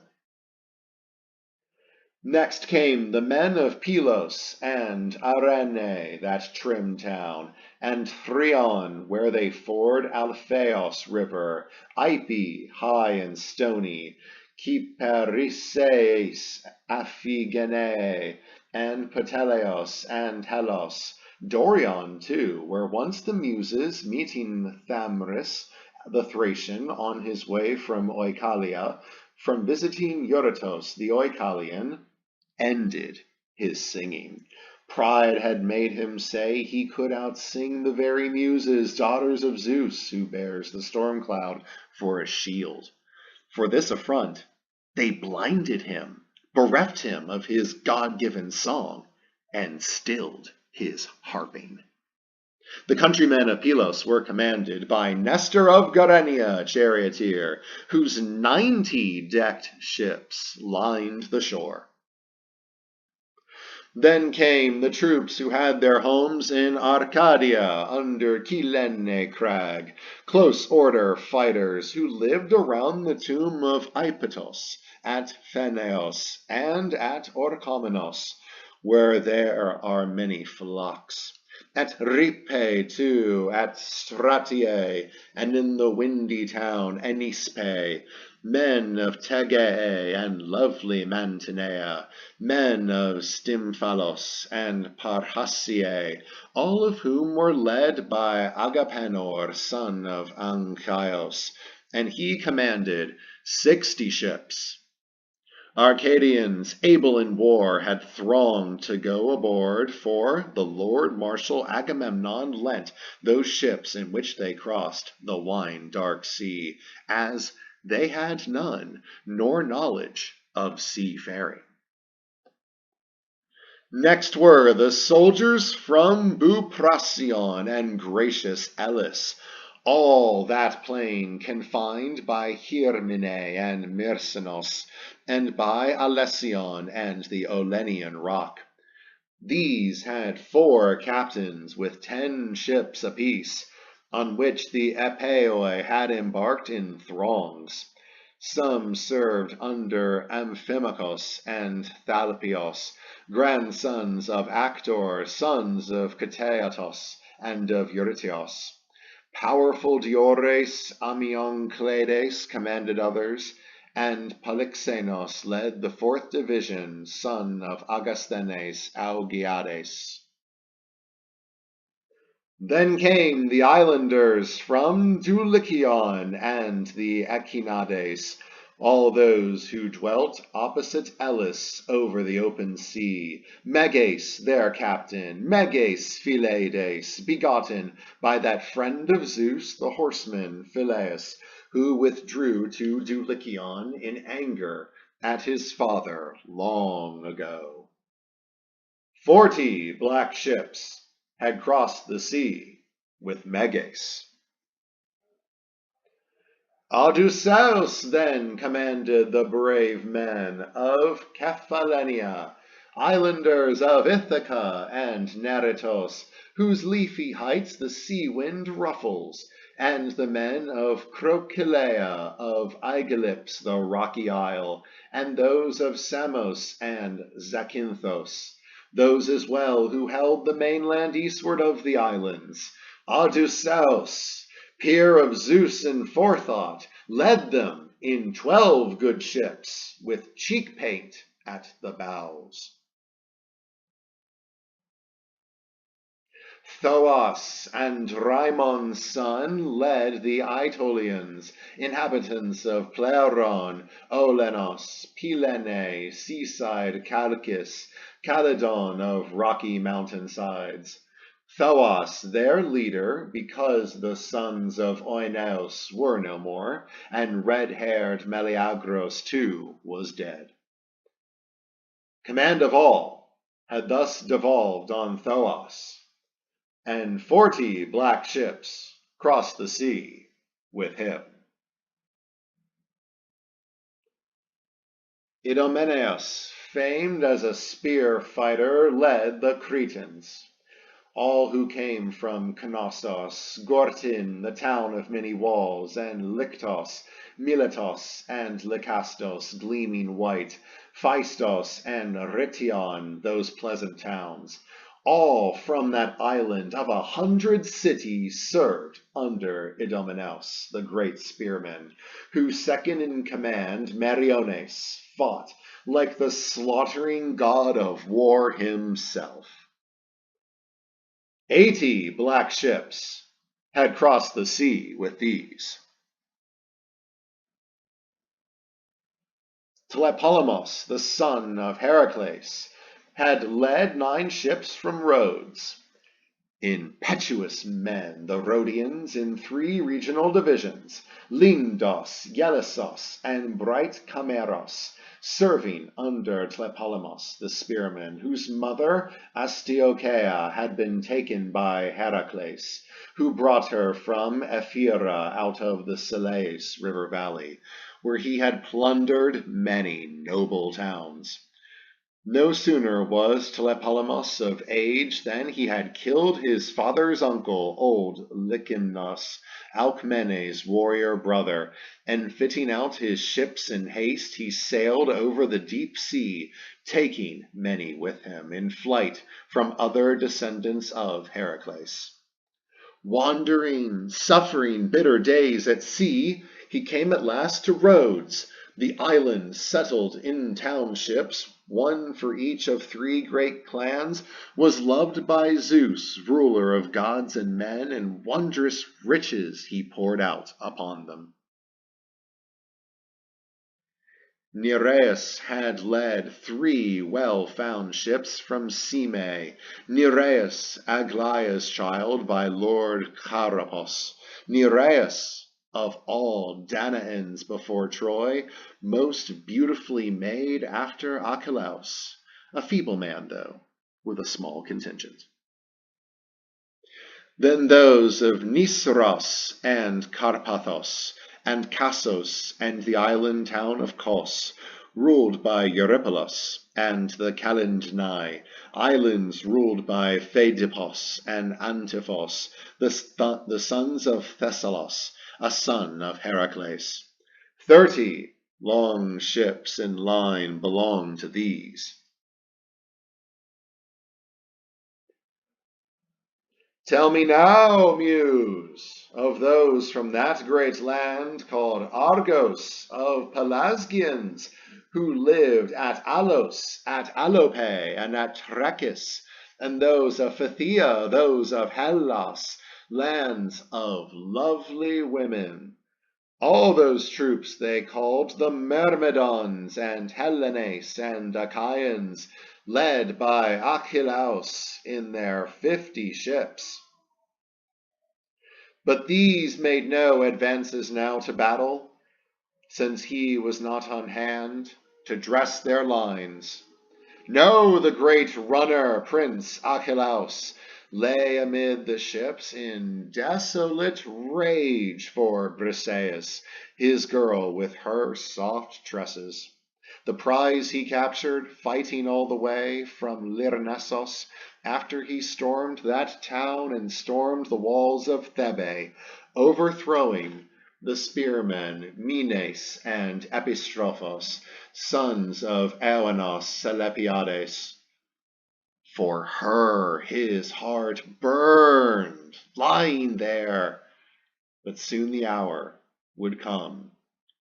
Next came the men of Pylos, and Arene, that trim town, and Thrion, where they ford Alpheos river, Ipe, high and stony, Kyperisseis, Aphigene, and Peteleos, and Helos, Dorion too, where once the Muses, meeting Thamris, the Thracian, on his way from Oichalia, from visiting Eurytos the Oichalian, ended his singing. Pride had made him say he could outsing the very Muses, daughters of Zeus, who bears the storm cloud for a shield. For this affront, they blinded him, bereft him of his God-given song, and stilled his harping. The countrymen of Pylos were commanded by Nestor of Gerenia, charioteer, whose 90 decked ships lined the shore. Then came the troops who had their homes in Arcadia under Kylene crag, close order fighters who lived around the tomb of Ipetos, at Phaneos, and at Orchomenos, where there are many flocks. At Rhipe too, at Stratiae, and in the windy town Enispe, men of Tegea and lovely Mantinea, men of Stymphalos and Parrhasiae, all of whom were led by Agapenor, son of Anchios, and he commanded 60 ships. Arcadians, able in war, had thronged to go aboard, for the Lord Marshal Agamemnon lent those ships in which they crossed the wine-dark sea, as they had none, nor knowledge of seafaring. Next were the soldiers from Buprasium and gracious Elis, all that plain confined by Hyrmine and Myrsinos, and by Alession and the Olenian rock. These had 4 captains with 10 ships apiece, on which the Epeoi had embarked in throngs. Some served under Amphimachus and Thalpios, grandsons of Actor, sons of Cateatos and of Eurytios. Powerful Diores Amioncledes commanded others, and Polyxenos led the 4th division, son of Agasthenes Augiades. Then came the islanders from Dulichion and the Echinades, all those who dwelt opposite Elis over the open sea, Meges their captain, Meges Phileides, begotten by that friend of Zeus, the horseman Phileus, who withdrew to Dulichion in anger at his father long ago. 40 black ships had crossed the sea with Meges. Odysseus then commanded the brave men of Cephallenia, islanders of Ithaca and Neritos, whose leafy heights the sea wind ruffles, and the men of Crocylea, of Aegyptus the rocky isle, and those of Samos and Zakynthos, those as well who held the mainland eastward of the islands. Odysseus, peer of Zeus in forethought, led them in 12 good ships, with cheek paint at the bows. Thoas and Raimon's son led the Aetolians, inhabitants of Pleuron, Olenos, Pylene, seaside Chalcis, Calydon of rocky mountainsides. Thoas, their leader, because the sons of Oeneus were no more, and red-haired Meleagros too was dead. Command of all had thus devolved on Thoas, and 40 black ships crossed the sea with him. Idomeneus, famed as a spear fighter, led the Cretans, all who came from Knossos, Gortyn, the town of many walls, and Lyctos, Miletos, and Lycastos, gleaming white, Phaistos, and Rhytion, those pleasant towns, all from that island of 100 cities served under Idomeneus, the great spearman, whose second in command, Meriones, fought like the slaughtering god of war himself. 80 black ships had crossed the sea with these. Tlepolemus, the son of Heracles, had led 9 ships from Rhodes. Impetuous men, the Rhodians, in 3 regional divisions, Lindos, Yelisos, and bright Cameros, serving under Tlepolemus, the spearman, whose mother, Astyochea, had been taken by Heracles, who brought her from Ephyra out of the Selleis river valley, where he had plundered many noble towns. No sooner was Tlepolemus of age than he had killed his father's uncle, old Lycymnos, Alcmene's warrior brother, and fitting out his ships in haste, he sailed over the deep sea, taking many with him in flight from other descendants of Heracles. Wandering, suffering bitter days at sea, he came at last to Rhodes, the island settled in townships, one for each of 3 great clans, was loved by Zeus, ruler of gods and men, and wondrous riches he poured out upon them. Nereus had led 3 well-found ships from Cyme, Nereus, Aglaea's child by Lord Charapos, Nereus, of all Danaans before Troy, most beautifully made after Archelaus, a feeble man, though, with a small contingent. Then those of Nisros and Carpathos, and Cassos, and the island town of Kos, ruled by Eurypylus, and the Calydni, islands ruled by Phaedippus and Antiphos, the sons of Thessalos, a son of Heracles. 30 long ships in line belong to these. Tell me now, Muse, of those from that great land called Argos of Pelasgians, who lived at Alos, at Alope, and at Trachis, and those of Phthia, those of Hellas, lands of lovely women. All those troops they called the Myrmidons, and Hellenes, and Akhaians, led by Archelaus in their 50 ships. But these made no advances now to battle, since he was not on hand to dress their lines. No, the great runner, Prince Archelaus, lay amid the ships in desolate rage for Briseis, his girl with her soft tresses. The prize he captured, fighting all the way from Lyrnessos, after he stormed that town and stormed the walls of Thebe, overthrowing the spearmen Mines and Epistrophos, sons of Eonos Selepiades. For her his heart burned, lying there, but soon the hour would come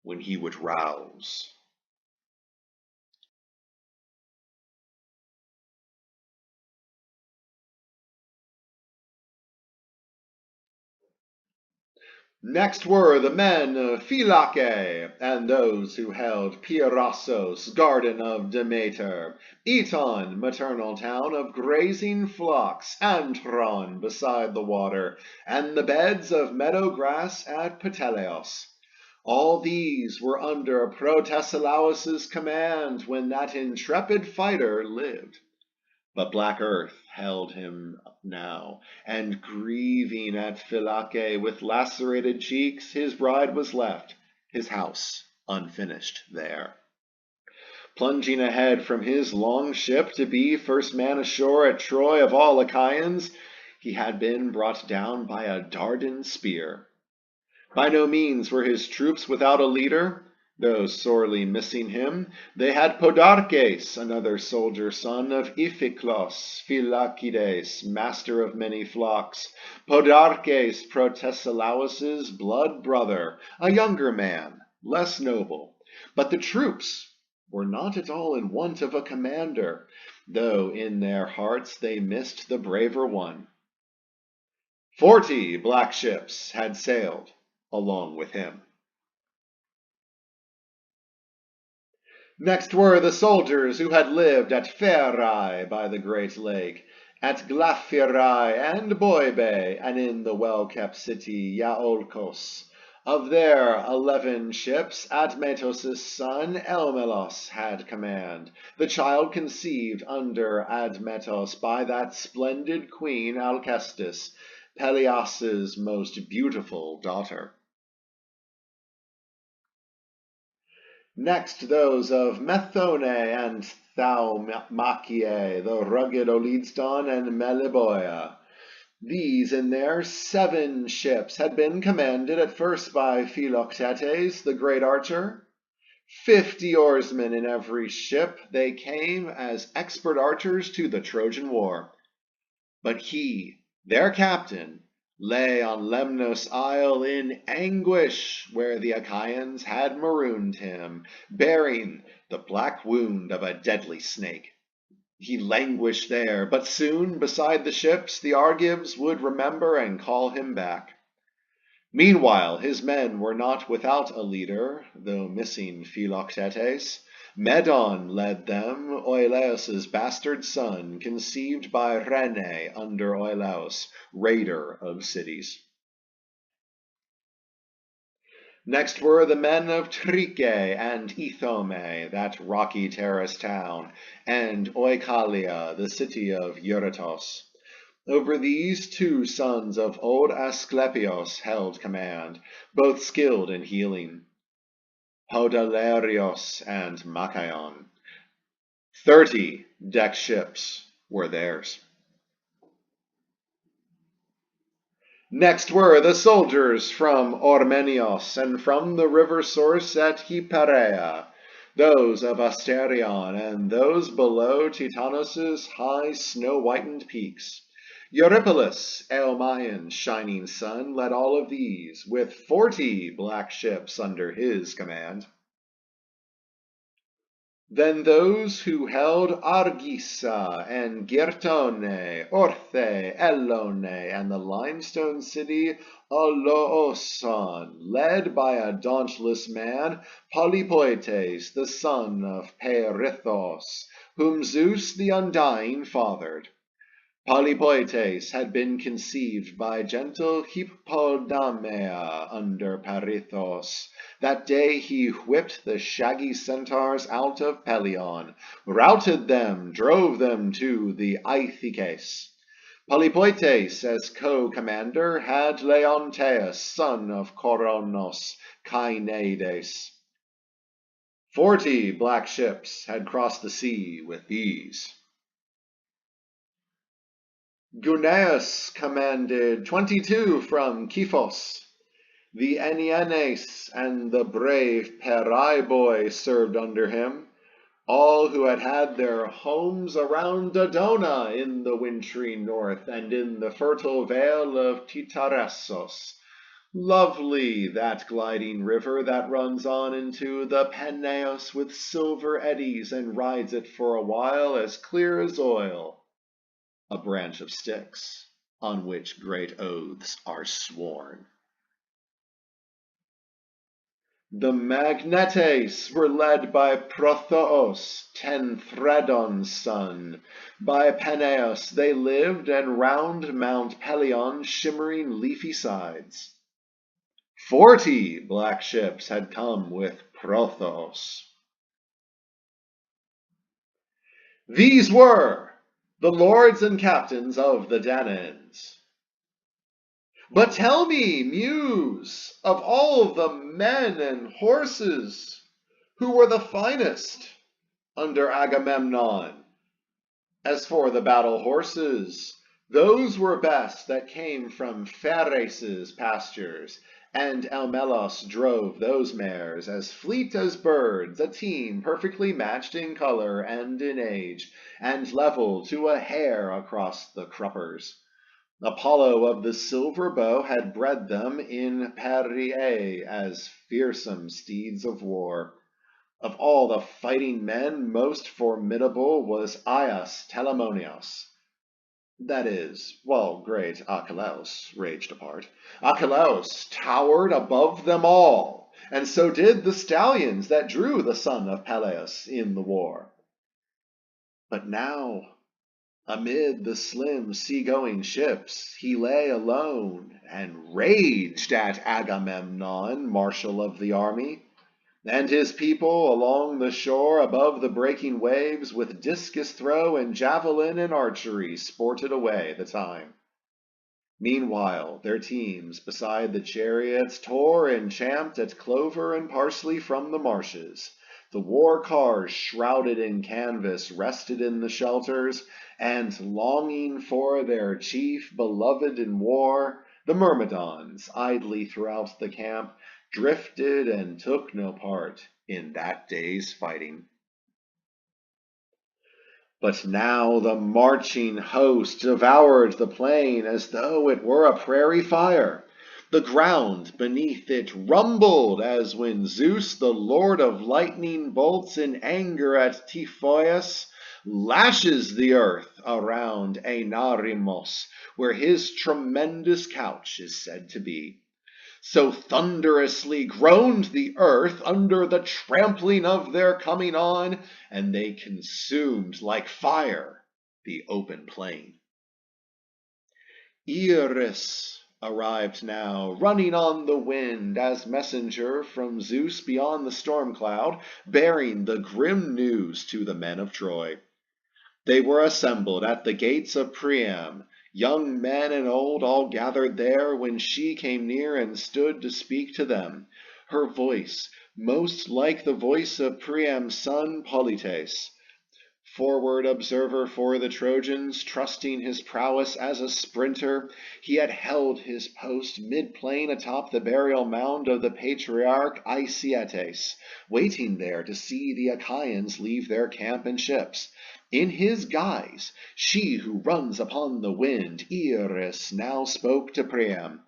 when he would rouse. Next were the men of Phylake, and those who held Pyrrhossos, garden of Demeter, Eton, maternal town of grazing flocks, Antron beside the water, and the beds of meadow grass at Pteleos. All these were under Protesilaus' command when that intrepid fighter lived. But black earth held him now, and grieving at Phylake with lacerated cheeks, his bride was left, his house unfinished there. Plunging ahead from his long ship to be first man ashore at Troy of all Akhaians, he had been brought down by a Dardan spear. By no means were his troops without a leader. Though sorely missing him, they had Podarches, another soldier son of Iphiclos, Phylacides, master of many flocks, Podarches Protesilaus' blood brother, a younger man, less noble. But the troops were not at all in want of a commander, though in their hearts they missed the braver one. 40 black ships had sailed along with him. Next were the soldiers who had lived at Pherai by the great lake, at Glaphyrai and Boibe, and in the well-kept city Iaolkos. Of their 11 ships, Admetos' son Elmelos had command, the child conceived under Admetos by that splendid queen Alcestis, Peleus' most beautiful daughter. Next those of Methone and Thaumachiae, the rugged Olidston and Meliboea. These in their 7 ships had been commanded at first by Philoctetes, the great archer. 50 oarsmen in every ship, they came as expert archers to the Trojan war. But he, their captain, lay on Lemnos Isle in anguish, where the Akhaians had marooned him, bearing the black wound of a deadly snake. He languished there, but soon, beside the ships, the Argives would remember and call him back. Meanwhile, his men were not without a leader, though missing Philoctetes. Medon led them, Oileus' bastard son, conceived by Rene under Oileus, raider of cities. Next were the men of Trike and Ithome, that rocky terrace town, and Oikalia, the city of Eurytos. Over these 2 sons of old Asclepios held command, both skilled in healing, Podalerios and Machaon. 30 decked ships were theirs. Next were the soldiers from Ormenios and from the river source at Hyperea, those of Asterion and those below Titanos' high snow-whitened peaks. Eurypylus, Eomaeon's shining son, led all of these, with 40 black ships under his command. Then those who held Argissa and Girtone, Orthe, Elone, and the limestone city Olooson, led by a dauntless man, Polypoetes, the son of Perithos, whom Zeus the Undying fathered. Polypoetes had been conceived by gentle Hippodamia under Parithos. That day he whipped the shaggy centaurs out of Pelion, routed them, drove them to the Aithices. Polypoetes, as co-commander, had Leonteus, son of Coronos, Caenades. 40 black ships had crossed the sea with these. Guneus commanded 22 from Kyphos. The Enyanes and the brave Peraiboi served under him, all who had had their homes around Dodona in the wintry north and in the fertile vale of Titaressos. Lovely that gliding river that runs on into the Peneus with silver eddies and rides it for a while as clear as oil. A branch of Styx, on which great oaths are sworn. The Magnetes were led by Prothoos, Tenthredon's son. By Peneus they lived, and round Mount Pelion's shimmering leafy sides. 40 black ships had come with Prothoos. These were the lords and captains of the Danaans. But tell me, Muse, of all the men and horses, who were the finest under Agamemnon? As for the battle horses, those were best that came from Phares' pastures, and Elmelos drove those mares, as fleet as birds, a team perfectly matched in color and in age, and level to a hair across the cruppers. Apollo of the silver bow had bred them in Pariae as fearsome steeds of war. Of all the fighting men, most formidable was Aias Telamonios. That is, while great Archelaus raged apart, Archelaus towered above them all, and so did the stallions that drew the son of Peleus in the war. But now, amid the slim sea-going ships, he lay alone and raged at Agamemnon, marshal of the army, and his people along the shore above the breaking waves with discus throw and javelin and archery sported away the time. Meanwhile, their teams beside the chariots tore and champed at clover and parsley from the marshes. The war cars shrouded in canvas rested in the shelters, and longing for their chief beloved in war, the Myrmidons, idly throughout the camp, drifted and took no part in that day's fighting. But now the marching host devoured the plain as though it were a prairie fire. The ground beneath it rumbled as when Zeus, the lord of lightning bolts in anger at Typhoeus, lashes the earth around Enarimos, where his tremendous couch is said to be. So thunderously groaned the earth under the trampling of their coming on, and they consumed like fire the open plain. Eris arrived now, running on the wind as messenger from Zeus beyond the storm cloud, bearing the grim news to the men of Troy. They were assembled at the gates of Priam, young men and old all gathered there, when she came near and stood to speak to them, her voice most like the voice of Priam's son Polytes, forward observer for the Trojans, trusting his prowess as a sprinter. He had held his post mid-plain atop the burial mound of the patriarch Aesietes, waiting there to see the Akhaians leave their camp and ships. In his guise, she who runs upon the wind, Eris, now spoke to Priam.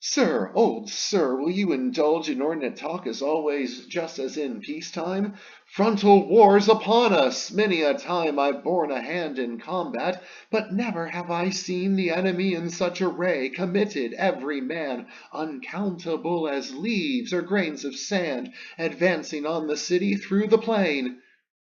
Sir, old sir, will you indulge inordinate talk as always, just as in peacetime? Frontal wars upon us! Many a time I've borne a hand in combat, but never have I seen the enemy in such array, committed every man, uncountable as leaves or grains of sand, advancing on the city through the plain.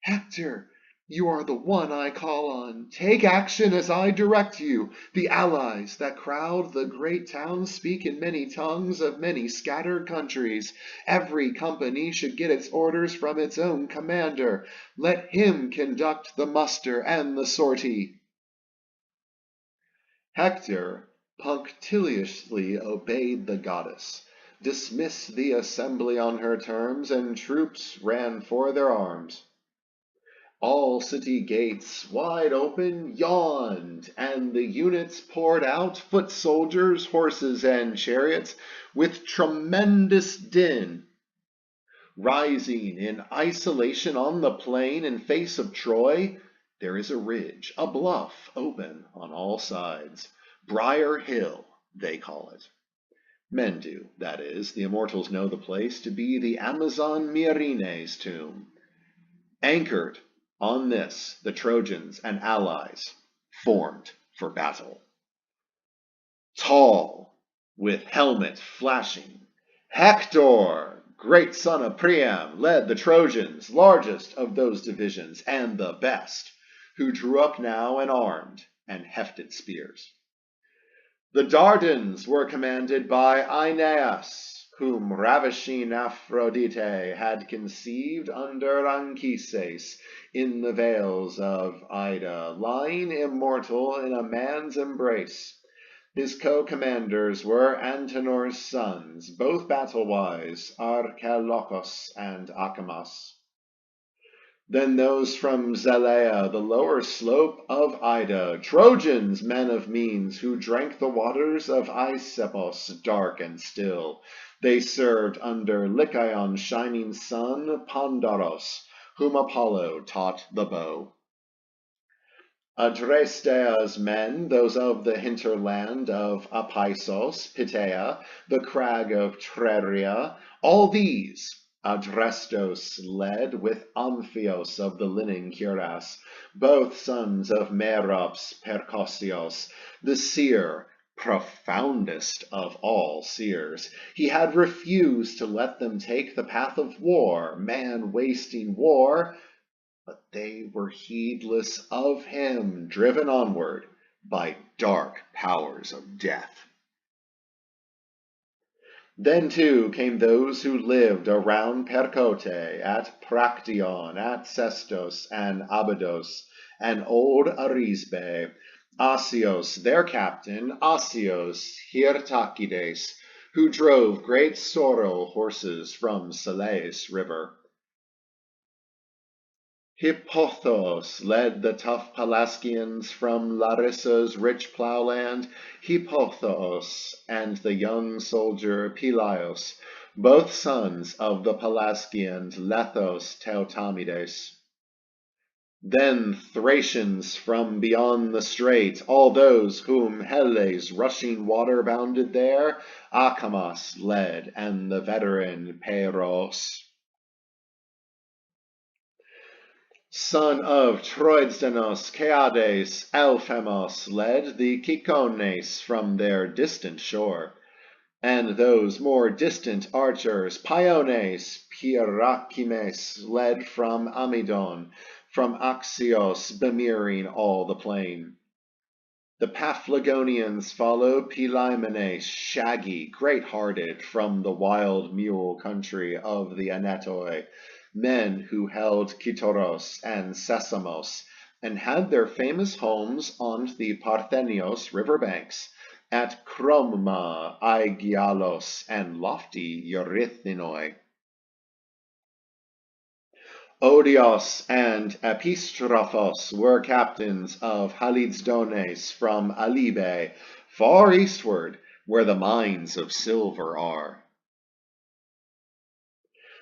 Hektor, You are the one I call on. Take action as I direct you. The allies that crowd the great towns speak in many tongues of many scattered countries. Every company should get its orders from its own commander. Let him conduct the muster and the sortie. Hector punctiliously obeyed the goddess, dismissed the assembly on her terms, and troops ran for their arms. All city gates, wide open, yawned, and the units poured out, foot soldiers, horses, and chariots, with tremendous din. Rising in isolation on the plain in face of Troy, there is a ridge, a bluff, open on all sides. Briar Hill, they call it. Men do, that is, the immortals know the place to be the Amazon Myrine's tomb. Anchored on this, the Trojans and allies formed for battle. Tall, with helmet flashing, Hector, great son of Priam, led the Trojans, largest of those divisions, and the best, who drew up now and armed, and hefted spears. The Dardans were commanded by Aeneas, whom ravishing Aphrodite had conceived under Anchises in the vales of Ida, lying immortal in a man's embrace. His co-commanders were Antenor's sons, both battle-wise, Archelochus and Acamas. Then those from Zelea, the lower slope of Ida, Trojans, men of means, who drank the waters of Aesepos, dark and still. They served under Lycaon's shining son, Pandaros, whom Apollo taught the bow. Adrestea's men, those of the hinterland of Apaisos, Pitea, the crag of Treria, all these Adrestos led with Amphios of the linen cuirass, both sons of Merops Percosios, the seer, profoundest of all seers. He had refused to let them take the path of war, man-wasting war, but they were heedless of him, driven onward by dark powers of death. Then too came those who lived around Percote, at Praction, at Sestos and Abydos, and old Arisbe, Asios, their captain, Asios Hyrtacides, who drove great sorrel horses from Selleis river. Hippothos led the tough Pelasgians from Larissa's rich plowland, Hippothos and the young soldier Pelios, both sons of the Pelasgians Lethos Teutamides. Then Thracians from beyond the strait, all those whom Helle's rushing water bounded there, Acamas led, and the veteran Peiros. Son of Troidsdanos, Ceades, Alphemos led the Cicones from their distant shore, and those more distant archers, Piones, Pyrachimes, led from Amydon, from Axios, bemiring all the plain. The Paphlagonians followed Pylaemenes, shaggy, great-hearted, from the wild mule country of the Anatoi, men who held Kytoros and Sesamos, and had their famous homes on the Parthenios river banks, at Chroma, Aigialos, and lofty Eurythinoi. Odios and Epistrophos were captains of Halidsdones from Alibe, far eastward, where the mines of silver are.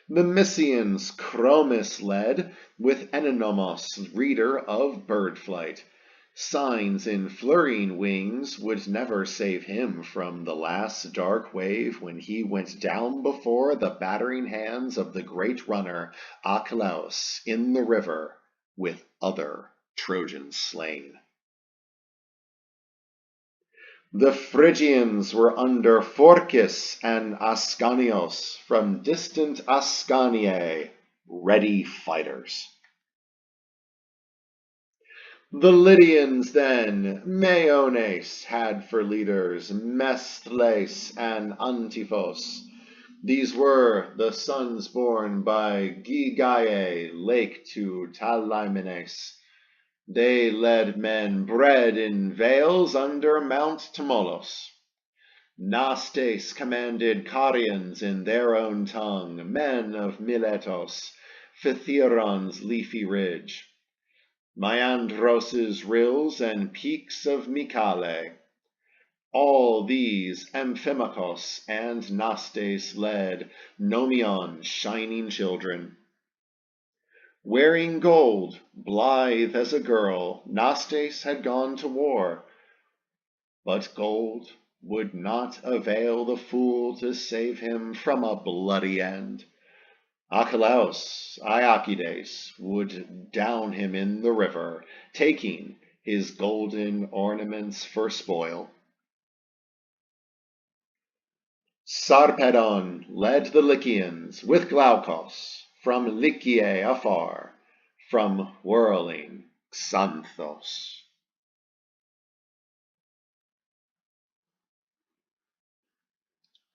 The Mysians Chromis led, with Enonomos, reader of bird flight. Signs in flurrying wings would never save him from the last dark wave when he went down before the battering hands of the great runner Achelous in the river, with other Trojans slain. The Phrygians were under Phorcys and Ascanios from distant Ascaniae, ready fighters. The Lydians then Maeones had for leaders, Mesthles and Antiphos. These were the sons born by Gygae, lake to Talymenes. They led men bred in vales under Mount Tmolus. Nastes commanded Carians in their own tongue, men of Miletos, Phthieron's leafy ridge, Myandros' rills and peaks of Mycale. All these Amphimachos and Nastes led, Nomion, shining children. Wearing gold, blithe as a girl, Nastes had gone to war. But gold would not avail the fool to save him from a bloody end. Archelaus, Iacides, would down him in the river, taking his golden ornaments for spoil. Sarpedon led the Lycians with Glaukos from Lyciae afar, from whirling Xanthos.